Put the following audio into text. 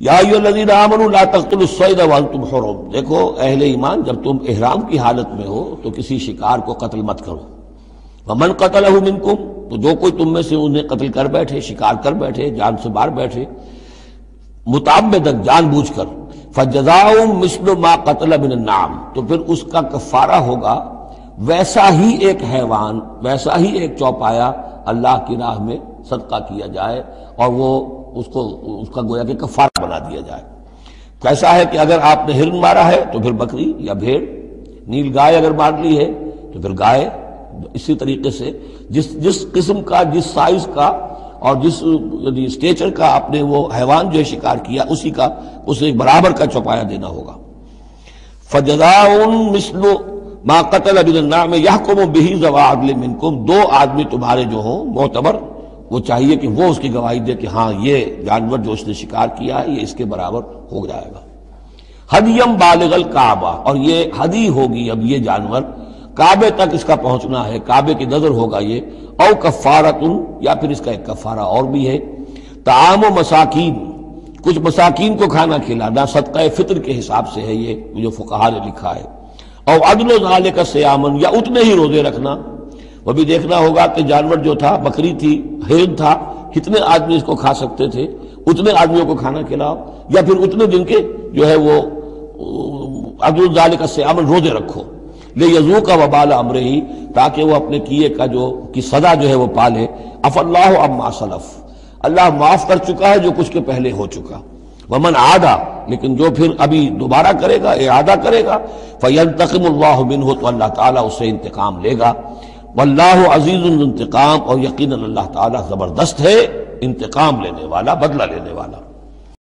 یا ایھا الذین آمنوا لا تقتلوا الصید وانتم حرم، دیکھو اہل ایمان جب تم احرام کی حالت میں ہو تو کسی شکار کو قتل مت کرو. ومن قتلہ منکم، تو جو کوئی تم میں سے انہیں قتل کر بیٹھے، شکار کر بیٹھے، جان سے مار بیٹھے متعمدن، جان بوجھ کر، فجزاء مثل ما قتل من النعم، تو پھر اس کا کفارہ ہوگا ویسا ہی ایک حیوان، ویسا ہی ایک چوپایا اللہ کی راہ میں صدقہ کیا جائے اور وہ اس کا گویا کہ کفارہ بنا دیا جائے. کیسا ہے کہ اگر آپ نے ہرن مارا ہے تو پھر بکری یا بھیڑ، نیل گائے اگر مار لی ہے تو پھر گائے. اسی طریقے سے جس قسم کا، جس سائز کا اور جس اسٹیچر کا آپ نے وہ حیوان جو ہے شکار کیا، اسی کا اسے برابر کا چوپایا دینا ہوگا. فجزاء مثل ما قتل من النعم یحکم بہ ذوی عدل منکم، دو آدمی تمہارے جو ہوں معتبر، وہ چاہیے کہ وہ اس کی گواہی دے کہ ہاں یہ جانور جو اس نے شکار کیا ہے یہ اس کے برابر ہو جائے گا. ہدیم بالغ الکعبہ، اور یہ ہدی ہوگی اب یہ جانور، کعبے تک اس کا پہنچنا ہے، کعبے کی نظر ہوگا یہ. او کفارۃ، یا پھر اس کا ایک کفارہ اور بھی ہے، طعام مساکین، کچھ مساکین کو کھانا کھلانا، صدقہ فطر کے حساب سے ہے یہ جو فقہا نے لکھا ہے. او عدل ذالک صیامن، یا اتنے ہی روزے رکھنا. وہ بھی دیکھنا ہوگا کہ جانور جو تھا، بکری تھی، ہرن تھا، کتنے آدمی اس کو کھا سکتے تھے، اتنے آدمیوں کو کھانا کھلاؤ، یا پھر اتنے دن کے جو ہے وہ عدل ذالک صیامن روزے رکھو. لیذوق وبال امرہ، تاکہ وہ اپنے کیے کا کی سزا جو ہے وہ پالے. عفا اللہ عما سلف، اللہ معاف کر چکا ہے جو کچھ کے پہلے ہو چکا. ومن عادا، لیکن جو پھر ابھی دوبارہ کرے گا، اعادہ کرے گا، فینتقم اللہ منہ، تو اللہ تعالیٰ اس سے انتقام لے گا. واللہ عزیز الانتقام، اور یقیناً اللہ تعالیٰ زبردست ہے، انتقام لینے والا، بدلہ لینے والا.